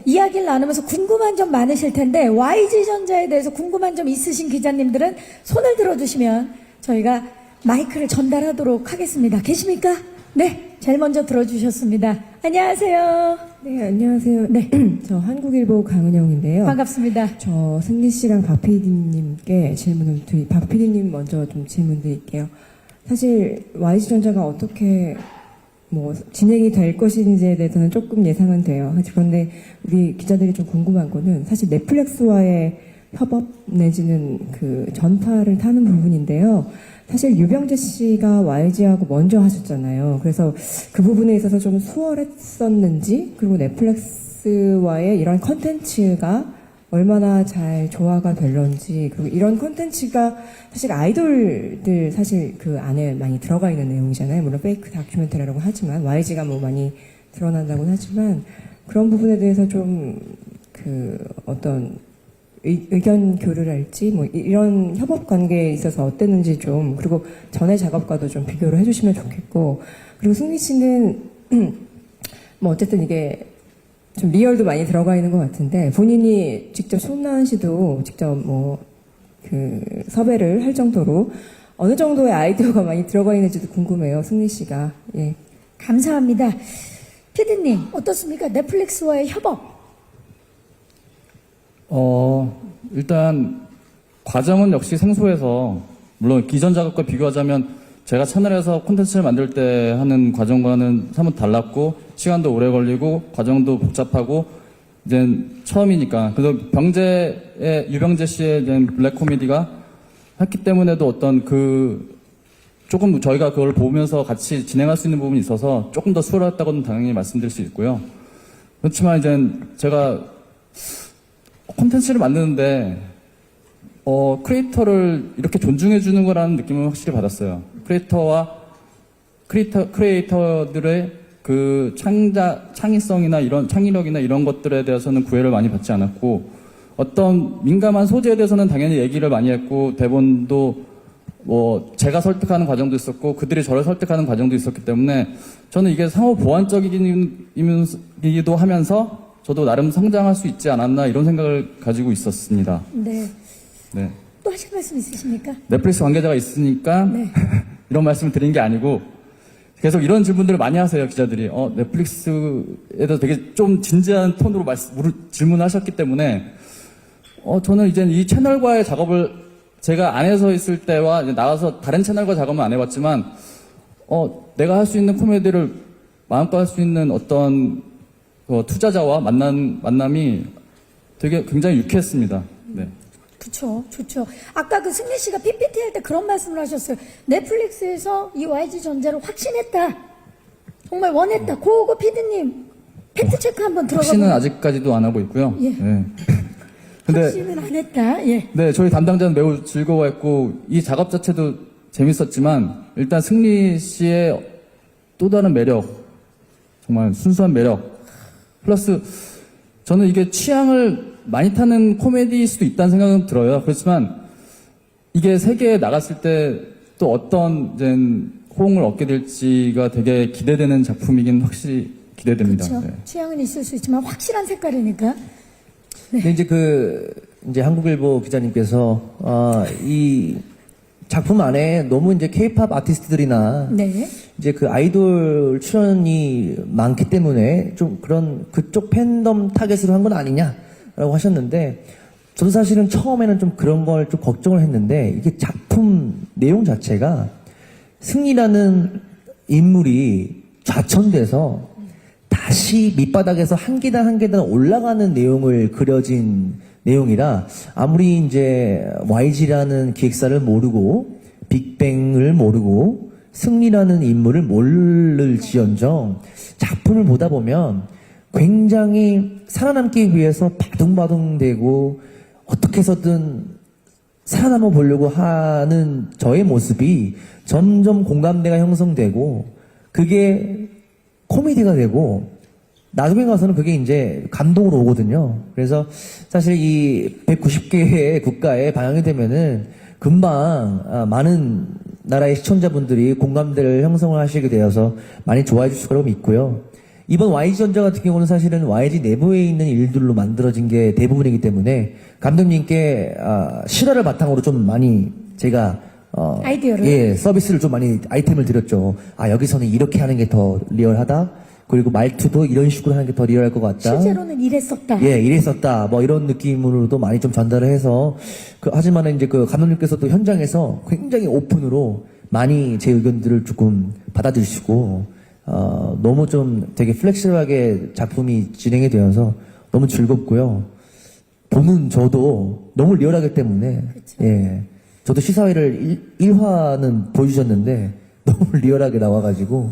이야기를 나누면서 궁금한 점 많으실 텐데 YG전자에 대해서 궁금한 점 있으신 기자님들은 손을 들어주시면 저희가 마이크를 전달하도록 하겠습니다. 계십니까? 네, 제일 먼저 들어주셨습니다. 안녕하세요. 네, 안녕하세요. 네, 저 한국일보 강은영인데요. 반갑습니다. 저 승리 씨랑 박 PD님께 박 PD님 먼저 좀 질문 드릴게요. 사실 YG전자가 어떻게 진행이 될 것인지에 대해서는 조금 예상은 돼요. 그런데 우리 기자들이 좀 궁금한 거는 사실 넷플릭스와의 협업 내지는 그 전파를 타는 부분인데요. 사실 유병재 씨가 YG하고 먼저 하셨잖아요. 그래서 그 부분에 있어서 좀 수월했었는지, 그리고 넷플릭스와의 이런 컨텐츠가 얼마나 잘 조화가 될런지, 그리고 이런 콘텐츠가 사실 아이돌들 사실 그 안에 많이 들어가 있는 내용이잖아요. 물론 페이크 다큐멘터리라고 하지만 YG가 많이 드러난다고는 하지만 그런 부분에 대해서 좀 그 어떤 의견 교류랄지 이런 협업 관계에 있어서 어땠는지 좀, 그리고 전의 작업과도 좀 비교를 해주시면 좋겠고, 그리고 승리 씨는 어쨌든 이게 좀 리얼도 많이 들어가 있는 것 같은데 본인이 직접 손나은 씨도 직접 그 섭외를 할 정도로 어느 정도의 아이디어가 많이 들어가 있는지도 궁금해요. 승리 씨가. 예. 감사합니다. 피디님 어떻습니까? 넷플릭스와의 협업. 일단 과정은 역시 생소해서, 물론 기존 작업과 비교하자면 제가 채널에서 콘텐츠를 만들 때 하는 과정과는 사뭇 달랐고, 시간도 오래 걸리고, 과정도 복잡하고, 이제 처음이니까. 그래서 유병재 씨의 블랙 코미디가 했기 때문에도 어떤 조금 저희가 그걸 보면서 같이 진행할 수 있는 부분이 있어서 조금 더 수월했다고는 당연히 말씀드릴 수 있고요. 그렇지만 이제 제가 콘텐츠를 만드는데, 크리에이터를 이렇게 존중해주는 거라는 느낌을 확실히 받았어요. 크리에이터들의 그 창의성이나 창의력이나 이런 것들에 대해서는 구애를 많이 받지 않았고, 어떤 민감한 소재에 대해서는 당연히 얘기를 많이 했고, 대본도 제가 설득하는 과정도 있었고, 그들이 저를 설득하는 과정도 있었기 때문에 저는 이게 상호 보완적이기도 하면서 저도 나름 성장할 수 있지 않았나 이런 생각을 가지고 있었습니다. 네. 네. 또 하실 말씀 있으십니까? 넷플릭스 관계자가 있으니까 네. 이런 말씀을 드린 게 아니고, 계속 이런 질문들을 많이 하세요, 기자들이. 넷플릭스에 대해서 되게 좀 진지한 톤으로 질문을 하셨기 때문에, 저는 이제 이 채널과의 작업을 제가 안에서 있을 때와 이제 나가서 다른 채널과 작업은 안 해봤지만, 내가 할 수 있는 코미디를 마음껏 할 수 있는 어떤 투자자와 만남이 되게 굉장히 유쾌했습니다. 네. 그쵸, 좋죠. 아까 그 승리 씨가 PPT 할 때 그런 말씀을 하셨어요. 넷플릭스에서 이 YG전자를 확신했다. 정말 원했다. 그거 피디님 팩트체크 한번 들어가 보세요. 확신은 아직까지도 안 하고 있고요. 예. 네. 근데 확신은 안 했다. 예. 네, 저희 담당자는 매우 즐거워했고, 이 작업 자체도 재밌었지만, 일단 승리 씨의 또 다른 매력, 정말 순수한 매력, 플러스 저는 이게 취향을 많이 타는 코미디일 수도 있다는 생각은 들어요. 그렇지만 이게 세계에 나갔을 때 또 어떤 이제 호응을 얻게 될지가 되게 기대되는 작품이긴 확실히 기대됩니다. 그렇죠. 네. 취향은 있을 수 있지만 확실한 색깔이니까. 근데 이제 한국일보 기자님께서 이 작품 안에 너무 이제 케이팝 아티스트들이나 네. 이제 그 아이돌 출연이 많기 때문에 좀 그쪽 팬덤 타겟으로 한 건 아니냐라고 하셨는데, 저도 사실은 처음에는 좀 그런 걸 좀 걱정을 했는데, 이게 작품 내용 자체가 승리라는 인물이 좌천돼서 다시 밑바닥에서 한 계단 한 계단 올라가는 내용을 그려진 내용이라, 아무리 이제 YG라는 기획사를 모르고 빅뱅을 모르고 승리라는 인물을 모를지언정 작품을 보다 보면 굉장히 살아남기 위해서 바둥바둥대고 어떻게 해서든 살아남아 보려고 하는 저의 모습이 점점 공감대가 형성되고, 그게 코미디가 되고 나중에 가서는 그게 이제 감동으로 오거든요. 그래서 사실 이 190개의 국가에 방영이 되면은 금방 많은 나라의 시청자분들이 공감대를 형성을 하시게 되어서 많이 좋아해 주실 거라고 믿고요. 이번 YG전자 같은 경우는 사실은 YG 내부에 있는 일들로 만들어진 게 대부분이기 때문에 감독님께 실화를 바탕으로 좀 많이 제가 아이디어를? 예, 서비스를 좀 많이 아이템을 드렸죠. 여기서는 이렇게 하는 게 더 리얼하다. 그리고 말투도 이런 식으로 하는 게 더 리얼할 것 같다. 실제로는 이랬었다. 예, 이랬었다. 뭐 이런 느낌으로도 많이 좀 전달을 해서 하지만은 이제 그 감독님께서 또 현장에서 굉장히 오픈으로 많이 제 의견들을 조금 받아들이시고 너무 좀 되게 플렉시블하게 작품이 진행이 되어서 너무 즐겁고요. 보는 저도 너무 리얼하기 때문에 예, 저도 시사회를 1화는 보여주셨는데 너무 리얼하게 나와가지고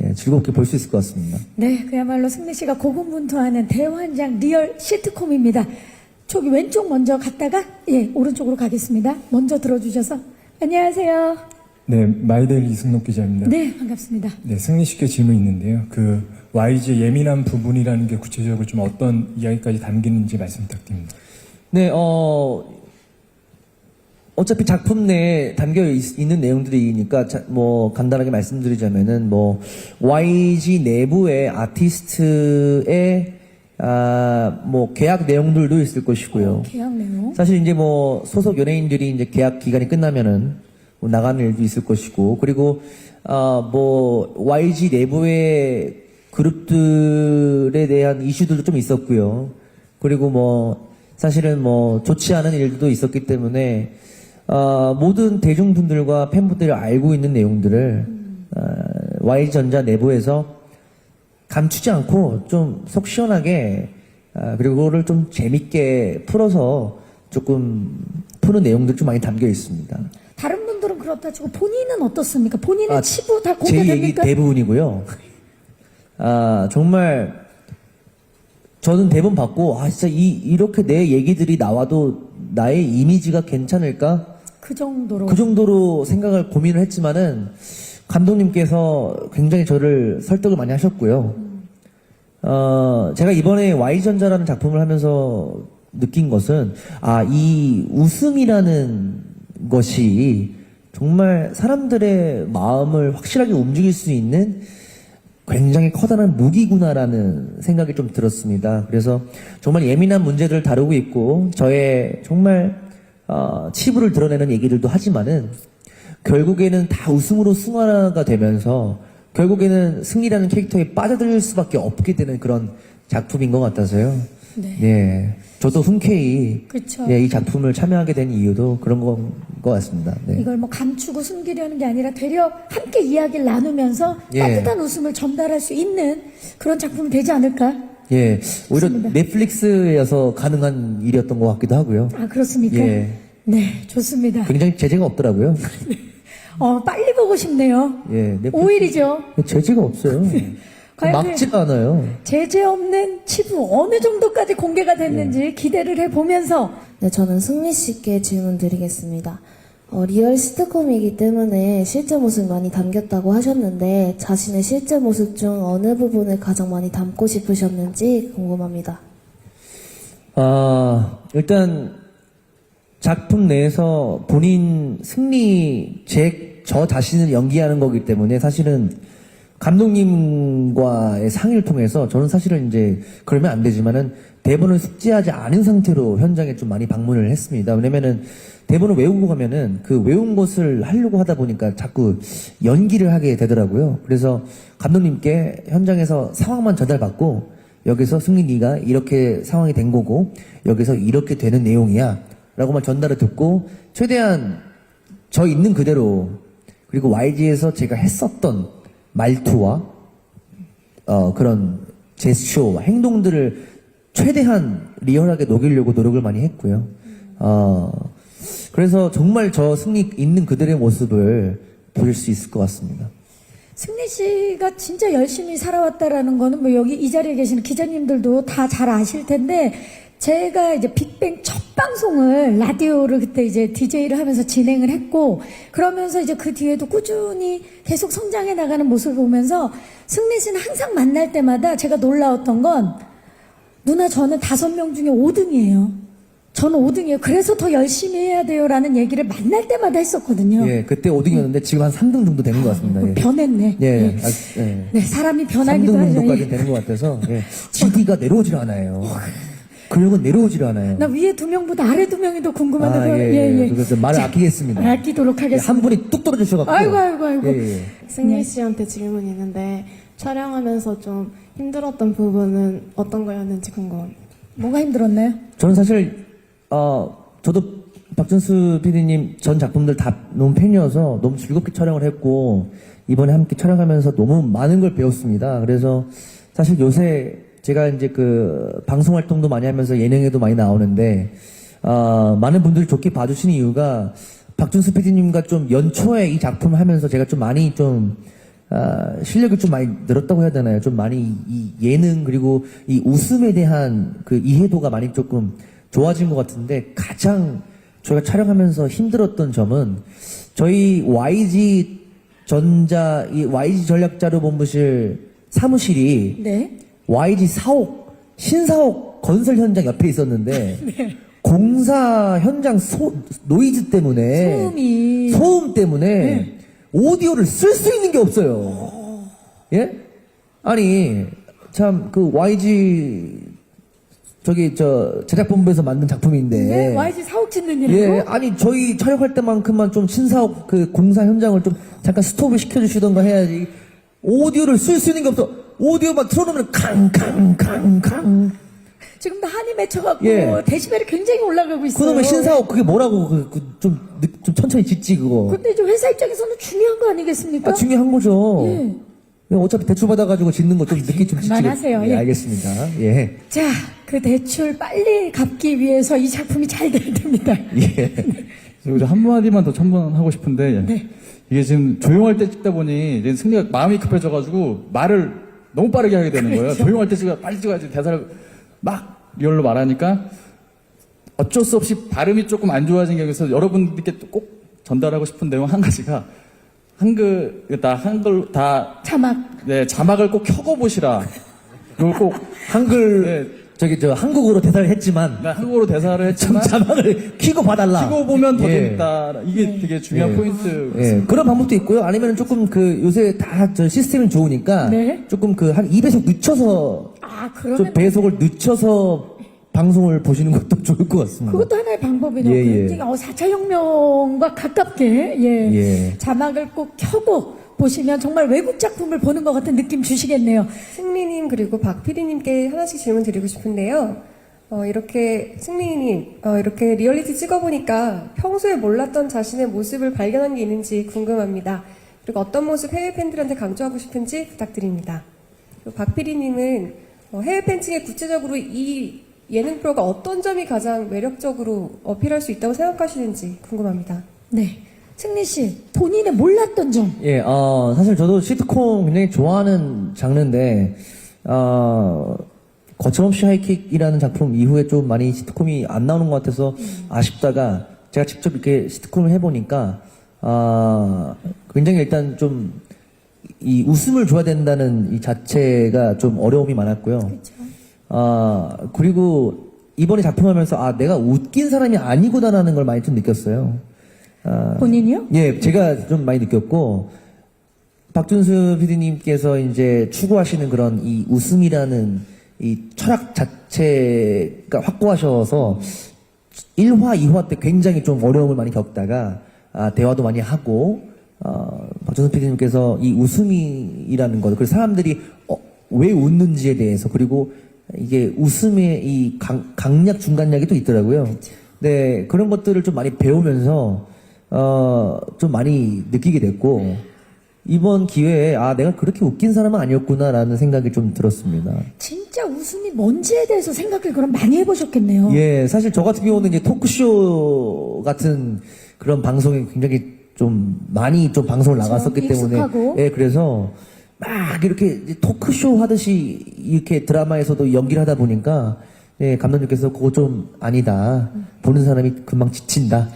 예, 즐겁게 볼 수 있을 것 같습니다. 네, 그야말로 승리 씨가 고군분투하는 대환장 리얼 시트콤입니다. 저기 왼쪽 먼저 갔다가 예, 오른쪽으로 가겠습니다. 먼저 들어주셔서 안녕하세요. 네, 마이데일리 이승록 기자입니다. 네, 반갑습니다. 네, 승리 씨께 질문이 있는데요. 그 YG의 예민한 부분이라는 게 구체적으로 좀 어떤 이야기까지 담기는지 말씀 부탁드립니다. 네, 어차피 작품 내에 담겨 있는 내용들이니까 뭐 간단하게 말씀드리자면은 뭐 YG 내부의 아티스트의 뭐 계약 내용들도 있을 것이고요. 계약 내용. 사실 이제 뭐 소속 연예인들이 이제 계약 기간이 끝나면은 뭐 나가는 일도 있을 것이고, 그리고 뭐 YG 내부의 그룹들에 대한 이슈들도 좀 있었고요. 그리고 뭐 사실은 뭐 좋지 않은 일도 있었기 때문에 모든 대중분들과 팬분들이 알고 있는 내용들을 YG전자 내부에서 감추지 않고 좀 속 시원하게 그리고 그거를 좀 재밌게 풀어서 조금 푸는 내용들 좀 많이 담겨 있습니다. 다른 분들은 그렇다 치고 본인은 어떻습니까? 본인의 치부 다 제 얘기 공개됩니까? 대부분이고요. 정말 저는 대본 받고 진짜 이렇게 내 얘기들이 나와도 나의 이미지가 괜찮을까? 그 정도로. 그 정도로 생각을 고민을 했지만은 감독님께서 굉장히 저를 설득을 많이 하셨고요. 제가 이번에 Y전자라는 작품을 하면서 느낀 것은 이 웃음이라는 것이 정말 사람들의 마음을 확실하게 움직일 수 있는 굉장히 커다란 무기구나라는 생각이 좀 들었습니다. 그래서 정말 예민한 문제들을 다루고 있고 저의 정말 치부를 드러내는 얘기들도 하지만은 결국에는 다 웃음으로 승화가 되면서 결국에는 승리라는 캐릭터에 빠져들 수밖에 없게 되는 그런 작품인 것 같아서요. 네. 예, 저도 흔쾌히 그쵸. 이 작품을 참여하게 된 이유도 그런 건 것 같습니다. 네. 이걸 뭐 감추고 숨기려는 게 아니라 되려 함께 이야기를 나누면서 예. 따뜻한 웃음을 전달할 수 있는 그런 작품이 되지 않을까? 예, 오히려 맞습니다. 넷플릭스여서 가능한 일이었던 것 같기도 하고요. 그렇습니까? 예. 네, 좋습니다. 굉장히 제재가 없더라고요. 빨리 보고 싶네요. 예, 넷플릭스 5일이죠. 제재가 없어요. 과연 막지가 않아요. 제재 없는 치부 어느 정도까지 공개가 됐는지 기대를 해보면서 네, 저는 승리 씨께 질문 드리겠습니다. 리얼 시트콤이기 때문에 실제 모습 많이 담겼다고 하셨는데 자신의 실제 모습 중 어느 부분을 가장 많이 담고 싶으셨는지 궁금합니다. 일단 작품 내에서 본인 승리 저 자신을 연기하는 거기 때문에 사실은 감독님과의 상의를 통해서 저는 사실은 이제 그러면 안 되지만은 대본을 숙지하지 않은 상태로 현장에 좀 많이 방문을 했습니다. 왜냐면은 대본을 외우고 가면은 그 외운 것을 하려고 하다 보니까 자꾸 연기를 하게 되더라고요. 그래서 감독님께 현장에서 상황만 전달받고 여기서 승리 네가 이렇게 상황이 된 거고 여기서 이렇게 되는 내용이야 라고만 전달을 듣고 최대한 저 있는 그대로 그리고 YG에서 제가 했었던 말투와 그런 제스처와 행동들을 최대한 리얼하게 녹이려고 노력을 많이 했고요. 그래서 정말 저 승리 있는 그들의 모습을 보실 수 있을 것 같습니다. 승리 씨가 진짜 열심히 살아왔다라는 거는 뭐 여기 이 자리에 계시는 기자님들도 다 잘 아실 텐데 제가 이제 빅뱅 첫 방송을 라디오를 그때 이제 DJ를 하면서 진행을 했고 그러면서 이제 그 뒤에도 꾸준히 계속 성장해 나가는 모습을 보면서 승리 씨는 항상 만날 때마다 제가 놀라웠던 건 누나 저는 5명 중에 5등이에요. 저는 5등이에요. 그래서 더 열심히 해야 돼요라는 얘기를 만날 때마다 했었거든요. 예, 그때 5등이었는데 지금 한 3등 정도 되는 것 같습니다. 예. 변했네. 예, 예. 예. 네, 사람이 3등 변하기도 하죠. 정도까지 예. 되는 것 같아서 예. GD가 내려오질 않아요. 근육은 내려오질 않아요. 나 위에 2명보다 아래 2명이 더 궁금한데. 예. 그래서 말을 아끼겠습니다. 아끼도록 예, 하겠습니다. 한 분이 뚝 떨어지셔갖고. 아이고. 예. 승리 씨한테 질문이 있는데 촬영하면서 좀 힘들었던 부분은 어떤 거였는지 궁금합니다. 뭐가 힘들었나요? 저는 사실 저도 박준수 PD님 전 작품들 다 너무 팬이어서 너무 즐겁게 촬영을 했고 이번에 함께 촬영하면서 너무 많은 걸 배웠습니다. 그래서 사실 요새 제가 이제 그 방송 활동도 많이 하면서 예능에도 많이 나오는데 많은 분들이 좋게 봐주시는 이유가 박준수 PD님과 좀 연초에 이 작품을 하면서 제가 좀 많이 좀 실력이 좀 많이 늘었다고 해야 되나요? 좀 많이 이 예능 그리고 이 웃음에 대한 그 이해도가 많이 조금 좋아진 것 같은데 가장 저희가 촬영하면서 힘들었던 점은 저희 YG 전략자료본부실 사무실이 네. YG 사옥 신사옥 건설 현장 옆에 있었는데 공사 현장 노이즈 때문에 소음 때문에 오디오를 쓸 수 있는 게 없어요. 예? 아니 참 그 YG 제작본부에서 만든 작품인데 네, YG 사옥 짓는 일이고. 예, 아니 저희 촬영할 때만큼만 좀 신사옥 그 공사 현장을 좀 잠깐 스톱을 시켜주시던가 해야지. 오디오를 쓸 수 있는 게 없어. 오디오만 틀어놓으면 캉캉캉캉. 지금 다 한이 맺혀갖고 예. 데시벨이 굉장히 올라가고 있어요. 그놈의 신사옥 그게 뭐라고 좀 천천히 짓지 그거. 근데 이제 회사 입장에서는 중요한 거 아니겠습니까? 중요한 거죠. 예. 어차피 대출 받아가지고 짓는 거 좀 늦게 좀 짓지. 그만하세요. 예. 알겠습니다. 예. 자, 그 대출 빨리 갚기 위해서 이 작품이 잘 돼야 됩니다. 예. 그리고 저 한마디만 더 첨언하고 싶은데 네. 이게 지금 조용할 때 찍다 보니 이제 승리가 마음이 급해져가지고 말을 너무 빠르게 하게 되는 거예요. 그렇죠. 조용할 때 빨리 찍어야지 대사를 막 리얼로 말하니까 어쩔 수 없이 발음이 조금 안 좋아진 게 있어서 여러분들께 꼭 전달하고 싶은 내용 한 가지가 한글 다 자막. 네, 자막을 꼭 켜고 보시라. 그리고 꼭 한글 한국어로 대사를 했지만 한국어로 대사를 했지만 자막을 키고 봐달라. 켜고 보면 더 예. 재밌다. 이게 되게 중요한 포인트. 예, 그런 방법도 있고요. 아니면 조금 요새 다 시스템이 좋으니까 네. 조금 한 2배속 늦춰서 아, 좀 그러면 배속을 늦춰서 방송을 보시는 것도 좋을 것 같습니다. 그것도 하나의 방법이네요. 예, 예. 굉장히 4차 혁명과 가깝게 예. 자막을 꼭 켜고 보시면 정말 외국 작품을 보는 것 같은 느낌 주시겠네요. 승리님 그리고 박 PD님께 하나씩 질문 드리고 싶은데요. 이렇게 승리님 이렇게 리얼리티 찍어보니까 평소에 몰랐던 자신의 모습을 발견한 게 있는지 궁금합니다. 그리고 어떤 모습 해외 팬들한테 강조하고 싶은지 부탁드립니다. 그리고 박 PD님은 해외 팬층에 구체적으로 이 예능 프로가 어떤 점이 가장 매력적으로 어필할 수 있다고 생각하시는지 궁금합니다. 네. 승리 씨, 본인의 몰랐던 점. 예, 사실 저도 시트콤 굉장히 좋아하는 장르인데, 거침없이 하이킥이라는 작품 이후에 좀 많이 시트콤이 안 나오는 것 같아서 아쉽다가 제가 직접 이렇게 시트콤을 해보니까, 굉장히 일단 좀 이 웃음을 줘야 된다는 이 자체가 좀 어려움이 많았고요. 그리고 이번에 작품하면서 내가 웃긴 사람이 아니구나라는 걸 많이 좀 느꼈어요. 본인이요? 예, 제가 좀 많이 느꼈고, 박준수 PD님께서 이제 추구하시는 그런 이 웃음이라는 이 철학 자체가 확고하셔서 1화, 2화 때 굉장히 좀 어려움을 많이 겪다가, 대화도 많이 하고, 박준수 PD님께서 이 웃음이라는 것, 그리고 사람들이 왜 웃는지에 대해서, 그리고 이게 웃음의 이 강약, 중간약이 또 있더라고요. 네, 그런 것들을 좀 많이 배우면서, 좀 많이 느끼게 됐고, 이번 기회에, 내가 그렇게 웃긴 사람은 아니었구나라는 생각이 좀 들었습니다. 진짜 웃음이 뭔지에 대해서 생각을 그럼 많이 해보셨겠네요. 예, 사실 저 같은 경우는 이제 토크쇼 같은 그런 방송에 굉장히 좀 많이 좀 방송을 나갔었기 때문에. 익숙하고. 예, 그래서 막 이렇게 이제 토크쇼 하듯이 이렇게 드라마에서도 연기를 하다 보니까, 예, 감독님께서 그거 좀 아니다. 보는 사람이 금방 지친다.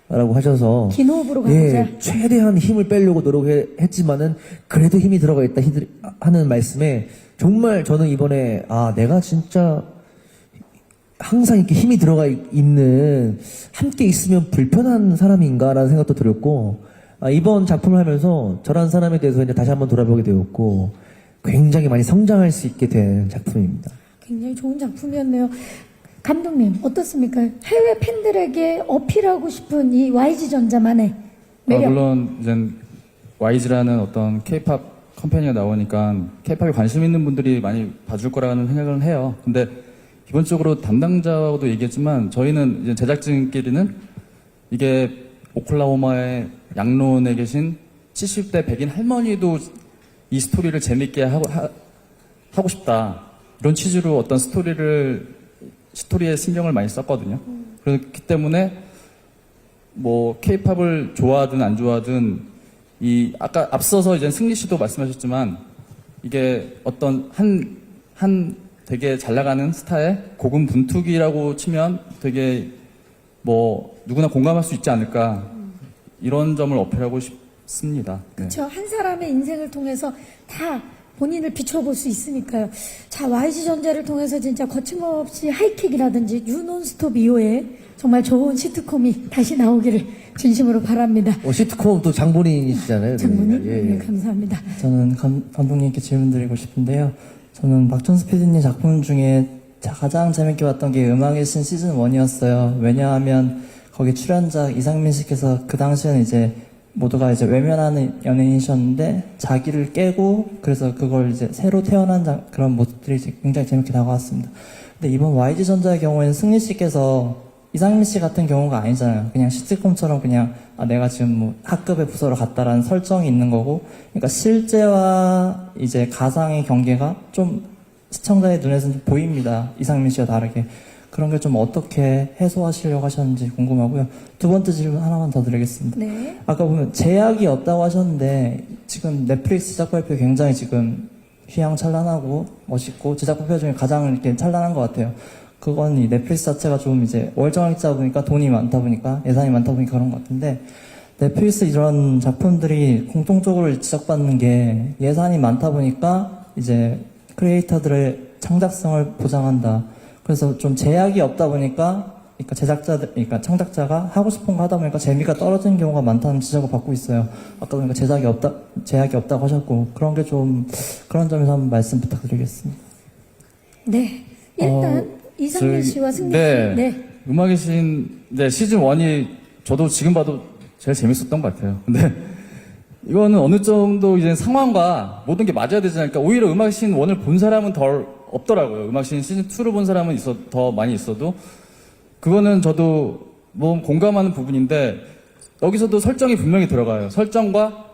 라고 하셔서 긴 호흡으로 가보자. 예, 최대한 힘을 빼려고 노력했지만은 그래도 힘이 들어가 있다 하는 말씀에 정말 저는 이번에 내가 진짜 항상 이렇게 힘이 들어가 있는, 함께 있으면 불편한 사람인가라는 생각도 들었고, 이번 작품을 하면서 저런 사람에 대해서 이제 다시 한번 돌아보게 되었고, 굉장히 많이 성장할 수 있게 된 작품입니다. 굉장히 좋은 작품이었네요. 감독님 어떻습니까? 해외 팬들에게 어필하고 싶은 이 YG전자만의 매력. 물론 이제 YG라는 어떤 K-팝 컴퍼니가 나오니까 K-팝에 관심 있는 분들이 많이 봐줄 거라는 생각을 해요. 근데 기본적으로 담당자하고도 얘기했지만 저희는 이제 제작진끼리는 이게 오클라호마의 양론에 계신 70대 백인 할머니도 이 스토리를 재밌게 하고 싶다. 이런 취지로 어떤 스토리에 신경을 많이 썼거든요. 그렇기 때문에 뭐 K-팝을 좋아하든 안 좋아하든 아까 앞서서 이제 승리 씨도 말씀하셨지만 이게 어떤 한 되게 잘 나가는 스타의 고군분투기라고 치면 되게 뭐 누구나 공감할 수 있지 않을까 이런 점을 어필하고 싶습니다. 네. 그렇죠. 한 사람의 인생을 통해서 다 본인을 비춰볼 수 있으니까요. 자, YG전자를 통해서 진짜 거침없이 하이킥이라든지 유논스톱 이후에 정말 좋은 시트콤이 다시 나오기를 진심으로 바랍니다. 시트콤 또 장본인이시잖아요. 장모님, 예, 예. 네, 감사합니다. 저는 감독님께 질문 드리고 싶은데요. 저는 박준수 PD님 작품 중에 가장 재밌게 봤던 게 음악의 신 시즌 1이었어요. 왜냐하면 거기 출연자 이상민 씨께서 그 당시에는 이제 모두가 이제 외면하는 연예인이셨는데 자기를 깨고 그래서 그걸 이제 새로 태어난 그런 모습들이 굉장히 재밌게 다가왔습니다. 근데 이번 YG전자의 경우에는 승리 씨께서 이상민 씨 같은 경우가 아니잖아요. 그냥 시트콤처럼 그냥 내가 지금 뭐 학급의 부서로 갔다라는 설정이 있는 거고, 그러니까 실제와 이제 가상의 경계가 좀 시청자의 눈에서는 좀 보입니다. 이상민 씨와 다르게. 그런 게 좀 어떻게 해소하시려고 하셨는지 궁금하고요. 두 번째 질문 하나만 더 드리겠습니다. 네. 아까 보면 제약이 없다고 하셨는데 지금 넷플릭스 제작 발표 굉장히 지금 휘황찬란하고 멋있고 제작 발표 중에 가장 이렇게 찬란한 것 같아요. 그건 이 넷플릭스 자체가 좀 이제 월정을 짜다 보니까 돈이 많다 보니까 예산이 많다 보니까 그런 것 같은데 넷플릭스 이런 작품들이 공통적으로 지적받는 게 예산이 많다 보니까 이제 크리에이터들의 창작성을 보장한다. 그래서 좀 제약이 없다 보니까 그러니까 창작자가 하고 싶은 거 하다 보니까 재미가 떨어지는 경우가 많다는 지적을 받고 있어요. 아까 보니까 제약이 없다고 하셨고 그런 게 좀 그런 점에서 한번 말씀 부탁드리겠습니다. 네. 일단 이상민 씨와 승리 씨. 네. 네. 음악의 신 시즌 1이 저도 지금 봐도 제일 재밌었던 것 같아요. 근데 이거는 어느 정도 이제 상황과 모든 게 맞아야 되지 않을까. 오히려 음악의 신 1을 본 사람은 덜 없더라고요. 음악의 신 시즌 2를 본 사람은 더 많이 있어도 그거는 저도 뭐 공감하는 부분인데 여기서도 설정이 분명히 들어가요. 설정과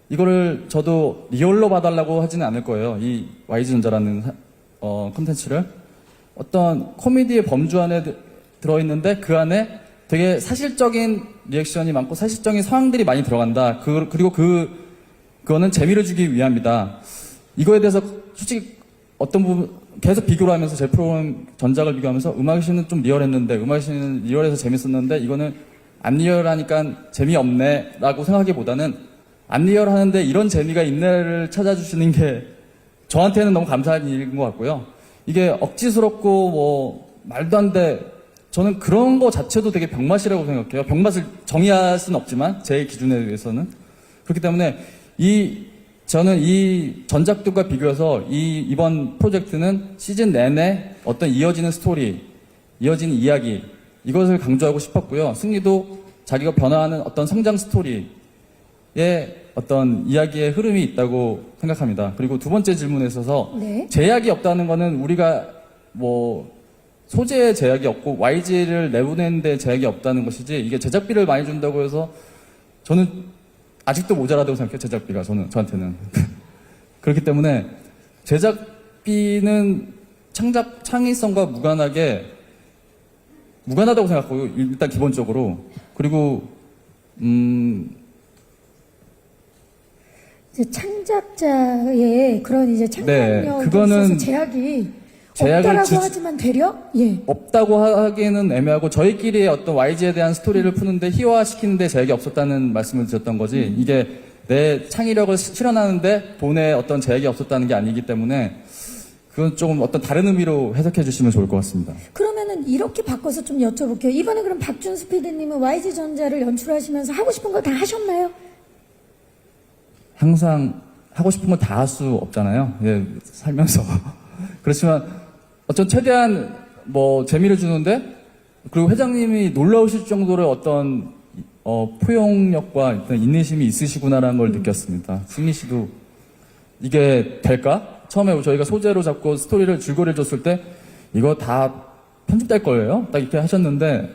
이거를 저도 리얼로 봐달라고 하지는 않을 거예요. 이 YG전자라는 콘텐츠를 어떤 코미디의 범주 안에 들어있는데 그 안에 되게 사실적인 리액션이 많고 사실적인 상황들이 많이 들어간다. 그리고 그거는 재미를 주기 위함이다. 이거에 대해서 솔직히 어떤 부분 계속 비교를 하면서 제 프로그램 전작을 비교하면서 음악의 신은 좀 리얼했는데 음악의 신은 리얼해서 재밌었는데 이거는 안 리얼하니까 재미없네 라고 생각하기보다는 안 리얼하는데 이런 재미가 있네를 찾아주시는 게 저한테는 너무 감사한 일인 것 같고요. 이게 억지스럽고 뭐 말도 안 돼. 저는 그런 거 자체도 되게 병맛이라고 생각해요. 병맛을 정의할 수는 없지만 제 기준에 의해서는 그렇기 때문에 저는 이 전작들과 비교해서 이번 프로젝트는 시즌 내내 어떤 이어지는 스토리, 이어지는 이야기 이것을 강조하고 싶었고요. 승리도 자기가 변화하는 어떤 성장 스토리에 어떤 이야기의 흐름이 있다고 생각합니다. 그리고 두 번째 질문에 있어서 네. 제약이 없다는 거는 우리가 뭐 소재에 제약이 없고 YG를 내보내는데 제약이 없다는 것이지 이게 제작비를 많이 준다고 해서 저는 아직도 모자라다고 생각해요. 제작비가 저한테는 그렇기 때문에 제작비는 창의성과 무관하다고 생각하고 일단 기본적으로 그리고 이제 창작자의 그런 이제 창작력에 그거는 있어서 제약이 제약을 없다라고 하지만 되려? 예. 없다고 하기에는 애매하고 저희끼리의 어떤 YG에 대한 스토리를 푸는데 희화시키는데 제약이 없었다는 말씀을 드렸던 거지 이게 내 창의력을 실현하는데 돈에 어떤 제약이 없었다는 게 아니기 때문에 그건 조금 어떤 다른 의미로 해석해 주시면 좋을 것 같습니다. 그러면은 이렇게 바꿔서 좀 여쭤볼게요. 이번에 그럼 박준수 PD님은 YG전자를 연출하시면서 하고 싶은 거 다 하셨나요? 항상 하고 싶은 건 다 할 수 없잖아요. 예, 살면서. 그렇지만 어떤 최대한 뭐 재미를 주는데, 그리고 회장님이 놀라우실 정도로 어떤 포용력과 어떤 인내심이 있으시구나라는 걸 느꼈습니다. 승리 씨도 이게 될까? 처음에 저희가 소재로 잡고 스토리를 줄거리를 줬을 때 이거 다 편집될 거예요? 딱 이렇게 하셨는데,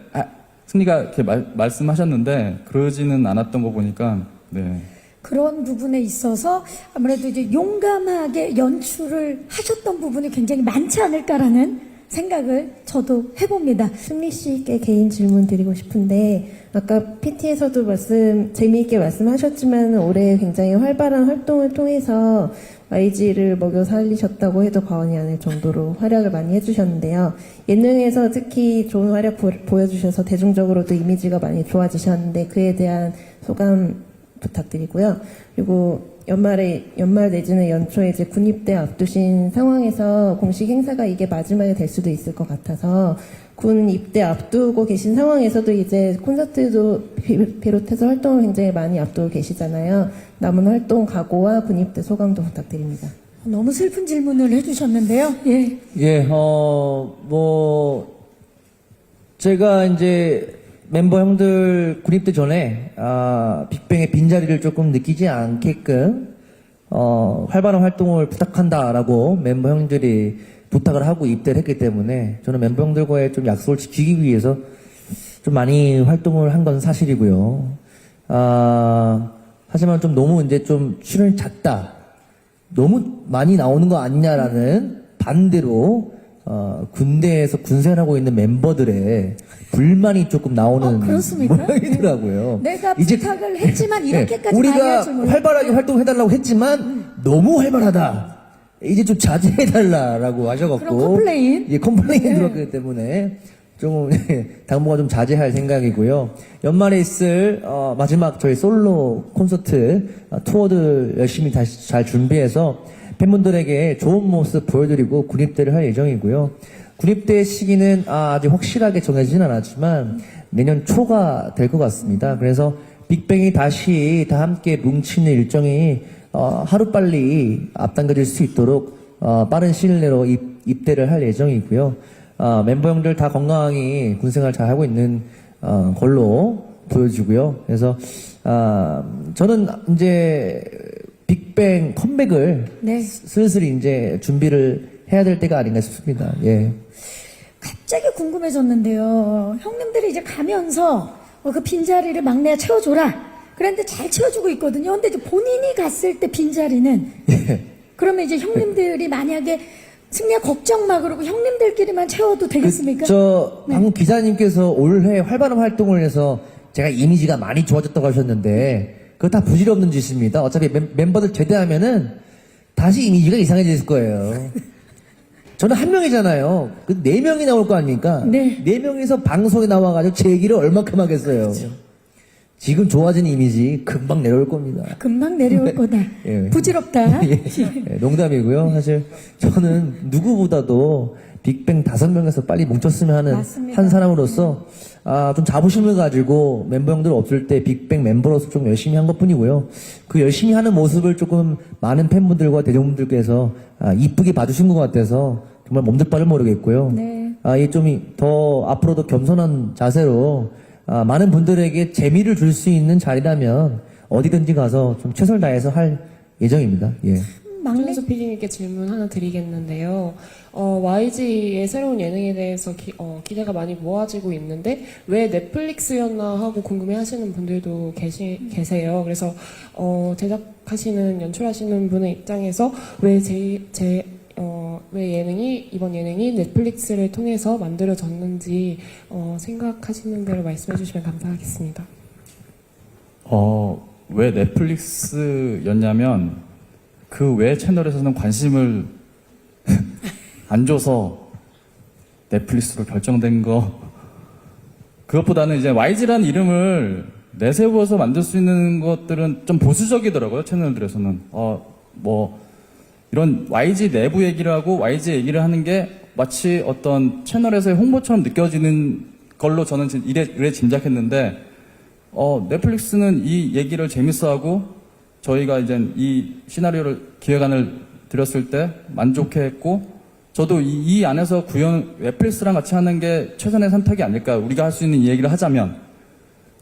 승리가 이렇게 말씀하셨는데 그러지는 않았던 거 보니까, 네. 그런 부분에 있어서 아무래도 이제 용감하게 연출을 하셨던 부분이 굉장히 많지 않을까라는 생각을 저도 해봅니다. 승리 씨께 개인 질문 드리고 싶은데, 아까 PT에서도 재미있게 말씀하셨지만 올해 굉장히 활발한 활동을 통해서 YG를 먹여 살리셨다고 해도 과언이 아닐 정도로 활약을 많이 해주셨는데요. 예능에서 특히 좋은 활약 보여주셔서 대중적으로도 이미지가 많이 좋아지셨는데 그에 대한 소감 부탁드리고요. 그리고 연말 내지는 연초에 이제 군입대 앞두신 상황에서 공식 행사가 이게 마지막이 될 수도 있을 것 같아서 군 입대 앞두고 계신 상황에서도 이제 콘서트도 비롯해서 활동을 굉장히 많이 앞두고 계시잖아요. 남은 활동 각오와 군 입대 소감도 부탁드립니다. 너무 슬픈 질문을 해주셨는데요. 예. 예, 제가 이제 멤버 형들 군입대 전에, 빅뱅의 빈자리를 조금 느끼지 않게끔, 활발한 활동을 부탁한다라고 멤버 형들이 부탁을 하고 입대를 했기 때문에 저는 멤버 형들과의 좀 약속을 지키기 위해서 좀 많이 활동을 한 건 사실이고요. 하지만 좀 너무 이제 좀 출연이 잦다. 너무 많이 나오는 거 아니냐라는 반대로 군대에서 군생하고 있는 멤버들의 불만이 조금 나오는 그렇습니까? 모양이더라고요. 내가 부탁을 했지만 이렇게까지 많이 우리가 할 줄 몰랐고. 활발하게 활동해달라고 했지만 너무 활발하다. 이제 좀 자제해달라라고 하셔갖고 그럼 컴플레인? 예, 컴플레인이 네. 들었기 때문에 좀 당분간 좀 자제할 생각이고요. 연말에 있을 마지막 저희 솔로 콘서트 투어들 열심히 다시 잘 준비해서 팬분들에게 좋은 모습 보여드리고 군입대를 할 예정이고요. 군입대 시기는 아직 확실하게 정해지진 않았지만 내년 초가 될 것 같습니다. 그래서 빅뱅이 다시 다 함께 뭉치는 일정이 하루빨리 앞당겨질 수 있도록 빠른 시일 내로 입대를 할 예정이고요. 멤버 형들 다 건강히 군생활 잘 하고 있는 걸로 보여지고요. 그래서 저는 이제 빅뱅 컴백을 네. 슬슬 이제 준비를 해야 될 때가 아닌가 싶습니다. 예. 갑자기 궁금해졌는데요. 형님들이 이제 가면서 그 빈자리를 막내야 채워줘라. 그런데 잘 채워주고 있거든요. 근데 이제 본인이 갔을 때 빈자리는 그러면 이제 형님들이 만약에 승리야 걱정 마 그러고 형님들끼리만 채워도 되겠습니까? 방금 기자님께서 올해 활발한 활동을 해서 제가 이미지가 많이 좋아졌다고 하셨는데 그거 다 부질없는 짓입니다. 어차피 멤버들 제대하면은 다시 이미지가 이상해질 거예요. 저는 한 명이잖아요. 그 4명이 나올 거 아닙니까? 네. 4명이서 방송에 나와가지고 제 얘기를 얼마큼 하겠어요. 지금 좋아진 이미지 금방 내려올 겁니다. 금방 내려올 거다. 예. 부질없다. 예, 농담이고요. 사실 저는 누구보다도 빅뱅 5명에서 빨리 뭉쳤으면 하는 맞습니다. 한 사람으로서 좀 자부심을 가지고 멤버 형들 없을 때 빅뱅 멤버로서 좀 열심히 한 것뿐이고요. 그 열심히 하는 모습을 조금 많은 팬분들과 대중분들께서 이쁘게 봐주신 것 같아서 정말 몸둘 바를 모르겠고요. 네. 이 좀 더 앞으로도 겸손한 자세로 많은 분들에게 재미를 줄 수 있는 자리라면 어디든지 가서 좀 최선을 다해서 할 예정입니다. 예. 막내 박준수 PD님께 질문 하나 드리겠는데요. YG의 새로운 예능에 대해서 기대가 많이 모아지고 있는데 왜 넷플릭스였나 하고 궁금해하시는 분들도 계세요. 그래서 제작하시는 연출하시는 분의 입장에서 왜 이번 예능이 넷플릭스를 통해서 만들어졌는지 생각하시는 대로 말씀해 주시면 감사하겠습니다. 왜 넷플릭스였냐면 그 외 채널에서는 관심을 안 줘서 넷플릭스로 결정된 거. 그것보다는 이제 YG라는 이름을 내세워서 만들 수 있는 것들은 좀 보수적이더라고요, 채널들에서는. 이런 YG 내부 얘기를 하고 YG 얘기를 하는 게 마치 어떤 채널에서의 홍보처럼 느껴지는 걸로 저는 이래 짐작했는데, 넷플릭스는 이 얘기를 재밌어하고 저희가 이제 이 시나리오를 기획안을 드렸을 때 만족해했고, 저도 이 안에서 넷플릭스랑 같이 하는 게 최선의 선택이 아닐까, 우리가 할 수 있는 이 얘기를 하자면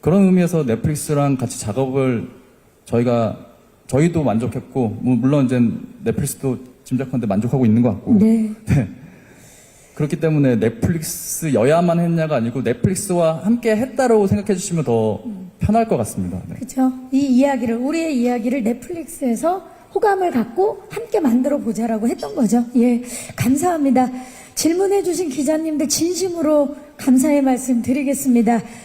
그런 의미에서 넷플릭스랑 같이 작업을 저희도 만족했고, 물론 이제 넷플릭스도 짐작컨대 만족하고 있는 것 같고. 네. 네. 그렇기 때문에 넷플릭스여야만 했냐가 아니고 넷플릭스와 함께 했다라고 생각해 주시면 더 편할 것 같습니다. 네. 그렇죠. 우리의 이야기를 넷플릭스에서 호감을 갖고 함께 만들어 보자라고 했던 거죠. 예, 감사합니다. 질문해 주신 기자님들 진심으로 감사의 말씀 드리겠습니다.